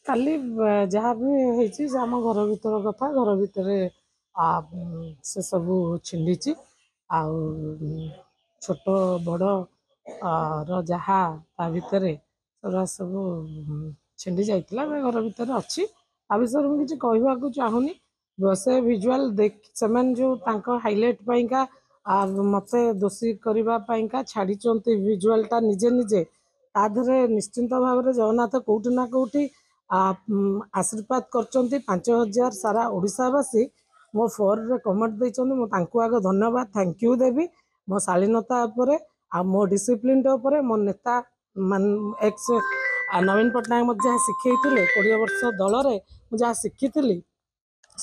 କାଲି ଯାହା ବି ହେଇଛି ସେ ଆମ ଘର ଭିତର କଥା ଘର ଭିତରେ ସେ ସବୁ ଛିଣ୍ଡିଛି ଆଉ ଛୋଟ ବଡ଼ ର ଯାହା ତା ଭିତରେ ସେଗୁଡ଼ା ସବୁ ଛିଣ୍ଡି ଯାଇଥିଲା ଏବେ ଘର ଭିତରେ ଅଛି ତା ବିଷୟରେ ମୁଁ କିଛି କହିବାକୁ ଚାହୁଁନି ସେ ଭିଜୁଆଲ୍ ସେମାନେ ଯେଉଁ ତାଙ୍କ ହାଇଲାଇଟ୍ ପାଇଁକା ମୋତେ ଦୋଷୀ କରିବା ପାଇଁକା ଛାଡ଼ିଛନ୍ତି ଭିଜୁଆଲ୍ଟା ନିଜେ ନିଜେ ତା ଦେହରେ ନିଶ୍ଚିନ୍ତ ଭାବରେ ଜଗନ୍ନାଥ କେଉଁଠି ନା କେଉଁଠି ଆଶୀର୍ବାଦ କରିଛନ୍ତି 5000 ସାରା ଓଡ଼ିଶାବାସୀ ମୋ ଫୋନରେ କମେଣ୍ଟ ଦେଇଛନ୍ତି ମୁଁ ତାଙ୍କୁ ଆଗ ଧନ୍ୟବାଦ ଥ୍ୟାଙ୍କ ୟୁ ଦେବି ମୋ ଶାଳୀନତା ଉପରେ ଆଉ ମୋ ଡିସିପ୍ଲିନ୍ ଉପରେ ମୋ ନେତା ଏକ୍ସ ନବୀନ ପଟ୍ଟନାୟକ ମୋତେ ଯାହା ଶିଖେଇଥିଲେ 20 ବର୍ଷ ଦଳରେ ମୁଁ ଯାହା ଶିଖିଥିଲି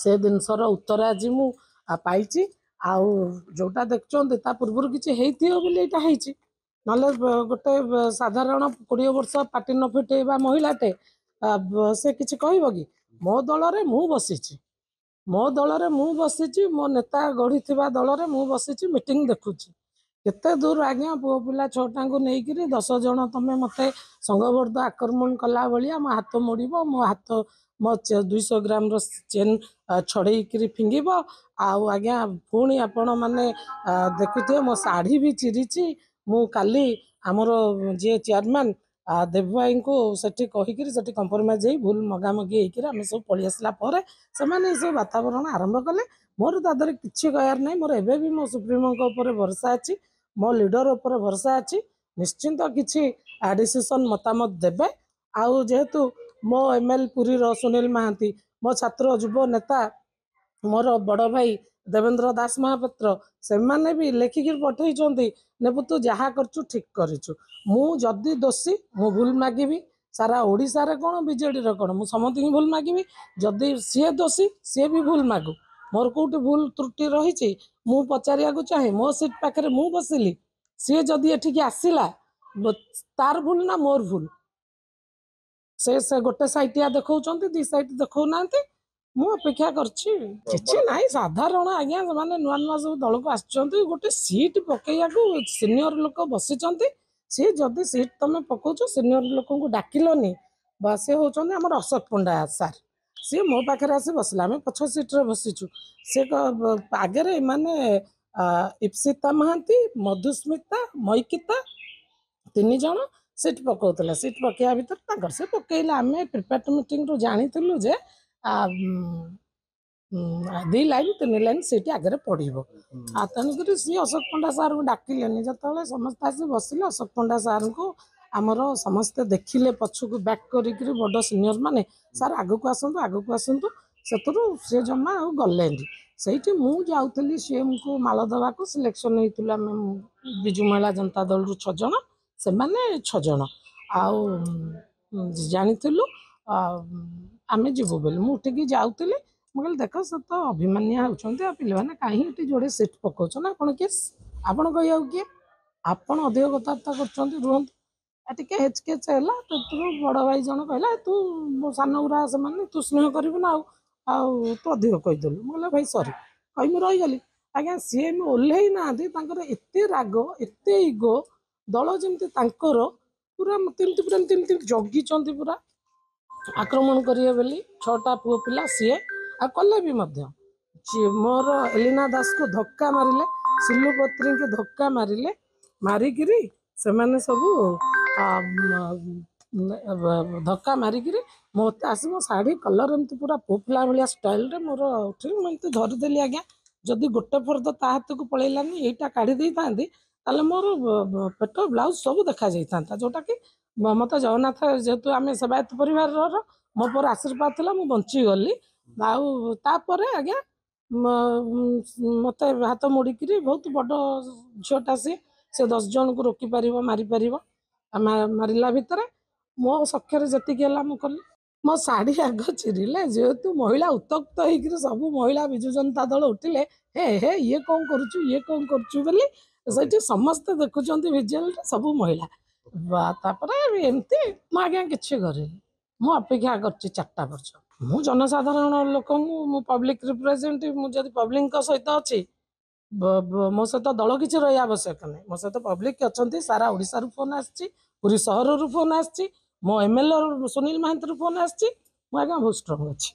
ସେ ଜିନିଷର ଉତ୍ତର ଆଜି ମୁଁ ପାଇଛି ଆଉ ଯେଉଁଟା ଦେଖୁଛନ୍ତି ତା ପୂର୍ବରୁ କିଛି ହେଇଥିବ ବୋଲି ଏଇଟା ହେଇଛି ନହେଲେ ଗୋଟେ ସାଧାରଣ 20 ବର୍ଷ ପାଟି ନ ଫିଟେଇବା ମହିଳାଟେ ସେ କିଛି କହିବ କି ମୋ ଦଳରେ ମୁଁ ବସିଛି ମୋ ନେତା ଗଢ଼ିଥିବା ଦଳରେ ମୁଁ ବସିଛି ମିଟିଂ ଦେଖୁଛି କେତେ ଦୂର ଆଜ୍ଞା ପୁଅ ପିଲା 6ଟାଙ୍କୁ ନେଇକିରି 10 ଜଣ ତମେ ମୋତେ ସଂଘବଦ୍ଧ ଆକ୍ରମଣ କଲା ଭଳିଆ ମୋ ହାତ ମୋଡ଼ିବ ମୋ 200 ଗ୍ରାମର ଚେନ୍ ଛଡ଼େଇକିରି ଫିଙ୍ଗିବ ଆଉ ଆଜ୍ଞା ପୁଣି ଆପଣମାନେ ଦେଖୁଥିବେ ମୋ ଶାଢ଼ୀ ବି ଚିରିଛି ମୁଁ କାଲି ଆମର ଯିଏ ଚେୟାରମ୍ୟାନ୍ ଦେବ ଭାଇଙ୍କୁ ସେଠି କହିକିରି ସେଠି କମ୍ପ୍ରମାଇଜ୍ ହେଇ ଭୁଲ ମଗାମଗି ହେଇକିରି ଆମେ ସବୁ ପଳେଇ ଆସିଲା ପରେ ସେମାନେ ଏସବୁ ବାତାବରଣ ଆରମ୍ଭ କଲେ ମୋର ତା ଦେହରେ କିଛି କହିବାର ନାହିଁ ମୋର ଏବେ ବି ମୋ ସୁପ୍ରିମୋଙ୍କ ଉପରେ ଭରସା ଅଛି ମୋ ଲିଡର ଉପରେ ଭରସା ଅଛି ନିଶ୍ଚିନ୍ତ କିଛି ଡିସିସନ୍ ମତାମତ ଦେବେ ଆଉ ଯେହେତୁ ମୋ ML ପୁରୀର ସୁନୀଲ ମହାନ୍ତି ମୋ ଛାତ୍ର ଯୁବ ନେତା ମୋର ବଡ଼ ଭାଇ ଦେବେନ୍ଦ୍ର ଦାସ ମହାପାତ୍ର ସେମାନେ ବି ଲେଖିକି ପଠେଇଛନ୍ତି ନେବୁ ତୁ ଯାହା କରୁଛୁ ଠିକ୍ କରିଛୁ ମୁଁ ଯଦି ଦୋଷୀ ମୁଁ ଭୁଲ ମାଗିବି ସାରା ଓଡ଼ିଶାରେ କ'ଣ ବିଜେଡ଼ିର କ'ଣ ମୁଁ ସମସ୍ତଙ୍କୁ ଭୁଲ ମାଗିବି ଯଦି ସିଏ ଦୋଷୀ ସିଏ ବି ଭୁଲ ମାଗୁ ମୋର କେଉଁଠି ଭୁଲ ତ୍ରୁଟି ରହିଛି ମୁଁ ପଚାରିବାକୁ ଚାହେଁ ମୋ ସିଟ୍ ପାଖରେ ମୁଁ ବସିଲି ସିଏ ଯଦି ଏଠିକି ଆସିଲା ତାର ଭୁଲ ନା ମୋର ଭୁଲ ସେ ଗୋଟେ ସାଇଟିଆ ଦେଖାଉଛନ୍ତି 2 ସାଇଟ୍ ଦେଖାଉନାହାନ୍ତି ମୁଁ ଅପେକ୍ଷା କରିଛି କିଛି ନାହିଁ ସାଧାରଣ ଆଜ୍ଞା ସେମାନେ ନୂଆ ନୂଆ ସବୁ ଦଳକୁ ଆସିଛନ୍ତି ଗୋଟେ ସିଟ୍ ପକେଇବାକୁ ସିନିୟର ଲୋକ ବସିଛନ୍ତି ସିଏ ଯଦି ସିଟ୍ ତମେ ପକଉଛ ସିନିୟର ଲୋକଙ୍କୁ ଡାକିଲନି ବା ସେ ହେଉଛନ୍ତି ଆମର ଅଶୋକ ପଣ୍ଡା ସାର୍ ସିଏ ମୋ ପାଖରେ ଆସି ବସିଲା ଆମେ ପଛ ସିଟ୍ରେ ବସିଛୁ ସେ ଆଗରେ ଏମାନେ ଇପ୍ସିତା ମହାନ୍ତି ମଧୁସ୍ମିତା ମୈକିତା 3 ଜଣ ସିଟ୍ ପକାଉଥିଲା ସିଟ୍ ପକେଇବା ଭିତରେ ତାଙ୍କର ସେ ପକେଇଲେ ଆମେ ପ୍ରିପେୟାର୍ଡ ମିଟିଂରୁ ଜାଣିଥିଲୁ ଯେ 2 ଲାଇନ୍ 3 ଲାଇନ୍ ସିଟ୍ ଆଗରେ ପଡ଼ିବ ଆଉ ତେଣୁକରି ସିଏ ଅଶୋକ ପଣ୍ଡା ସାର୍ଙ୍କୁ ଡାକିଲେନି ଯେତେବେଳେ ସମସ୍ତେ ଆସି ବସିଲେ ଅଶୋକ ପଣ୍ଡା ସାର୍ଙ୍କୁ ଆମର ସମସ୍ତେ ଦେଖିଲେ ପଛକୁ ବ୍ୟାକ୍ କରିକିରି ବଡ଼ ସିନିୟର ମାନେ ସାର୍ ଆଗକୁ ଆସନ୍ତୁ ସେଥିରୁ ସେ ଜମା ଆଉ ଗଲେନି ସେଇଠି ମୁଁ ଯାଉଥିଲି ସିଏମ୍କୁ ମାଳ ଦେବାକୁ ସିଲେକ୍ସନ୍ ହେଇଥିଲୁ ଆମେ ବିଜୁ ମହିଳା ଜନତା ଦଳରୁ 6 ଜଣ ସେମାନେ 6 ଜଣ ଆଉ ଜାଣିଥିଲୁ ଆମେ ଯିବୁ ବୋଲି ମୁଁ ଉଠିକି ଯାଉଥିଲି ମୁଁ କହିଲି ଦେଖ ସେ ତ ଅଭିମାନିଆ ହେଉଛନ୍ତି ଆଉ ପିଲାମାନେ କାହିଁ ଏଠି ଯୋଡ଼େ ସିଟ୍ ପକାଉଛ ନା ଆପଣ କିଏ ଆପଣ କହିବାକୁ କିଏ ଆପଣ ଅଧିକ କଥାବାର୍ତ୍ତା କରୁଛନ୍ତି ରୁହନ୍ତୁ ଟିକେ ହେଚକେଚ୍ ହେଲା ସେଥିରୁ ବଡ଼ ଭାଇ ଜଣ କହିଲା ତୁ ସାନ ଗୁରା ସେମାନେ ତୁ ସ୍ନେହ କରିବୁ ନା ଆଉ ତୁ ଅଧିକ କହିଦେଲୁ ମୁଁ କହିଲା ଭାଇ ସରି କହି ମୁଁ ରହିଗଲି ଆଜ୍ଞା ସିଏ ଓହ୍ଲେଇ ନାହାନ୍ତି ତାଙ୍କର ଏତେ ରାଗ ଏତେ ଇଗୋ ଦଳ ଯେମିତି ତାଙ୍କର ପୁରା ଏମିତି ଜଗିଛନ୍ତି ପୁରା ଆକ୍ରମଣ କରିବେ ବୋଲି 6ଟା ପୁଅ ପିଲା ସିଏ ଆଉ କଲେ ବି ମଧ୍ୟ ମୋର ଏଲିନା ଦାସକୁ ଧକ୍କା ମାରିଲେ ସିଲୁପତ୍ରୀଙ୍କୁ ଧକ୍କା ମାରିକିରି ସେମାନେ ସବୁ ଧକ୍କା ମାରିକିରି ମୋତେ ଆସି ମୋ ଶାଢ଼ୀ କଲର୍ ଏମିତି ପୁରା ପୁଅ ପିଲା ଭଳିଆ ଷ୍ଟାଇଲ୍ରେ ମୋର ଉଠିକି ମୁଁ ଏମିତି ଧରିଦେଲି ଆଜ୍ଞା ଯଦି ଗୋଟେ ଫର୍ଦ୍ଦ ତା ହାତକୁ ପଳେଇଲାନି ଏଇଟା କାଢ଼ି ଦେଇଥାନ୍ତି ତାହେଲେ ମୋର ପେଟ ବ୍ଲାଉଜ ସବୁ ଦେଖାଯାଇଥାନ୍ତା ଯେଉଁଟାକି ମୋତେ ଜଗନ୍ନାଥ ଯେହେତୁ ଆମେ ସେବାୟତ ପରିବାରର ମୋ ପରେ ଆଶୀର୍ବାଦ ଥିଲା ମୁଁ ବଞ୍ଚିଗଲି ଆଉ ତାପରେ ଆଜ୍ଞା ମୋତେ ହାତ ମୋଡ଼ିକିରି ବହୁତ ବଡ଼ ଝିଅଟା ସେ 10 ଜଣଙ୍କୁ ରୋକିପାରିବ ମାରିପାରିବ ମାରିଲା ଭିତରେ ମୋ ସକ୍ଷରେ ଯେତିକି ହେଲା ମୁଁ କଲି ମୋ ଶାଢ଼ୀ ଆଗ ଚିରିଲେ ଯେହେତୁ ମହିଳା ଉତ୍ତକ୍ତ ହେଇକିରି ସବୁ ମହିଳା ବିଜୁ ଜନତା ଦଳ ଉଠିଲେ ହେ ଇଏ କ'ଣ କରୁଛୁ ବୋଲି ସେଇଠି ସମସ୍ତେ ଦେଖୁଛନ୍ତି ଭିଜୁଆଲରେ ସବୁ ମହିଳା ତାପରେ ଏମିତି ମୁଁ ଆଜ୍ଞା କିଛି କରିନି ମୁଁ ଅପେକ୍ଷା କରିଛି 4ଟା ପର୍ଯ୍ୟନ୍ତ ମୁଁ ଜନସାଧାରଣ ଲୋକଙ୍କୁ ମୁଁ ପବ୍ଲିକ ରିପ୍ରେଜେଣ୍ଟେଟିଭ୍ ମୁଁ ଯଦି ପବ୍ଲିକଙ୍କ ସହିତ ଅଛି मो सहित दल किसी रही आवश्यक नहीं मो सहित पब्लिक अच्छा सारा ओडिशा फोन आसी पुरी सहर फोन आसी मो एमएलए सुनील महांती फोन आसी बहुत स्ट्रंग अच्छी।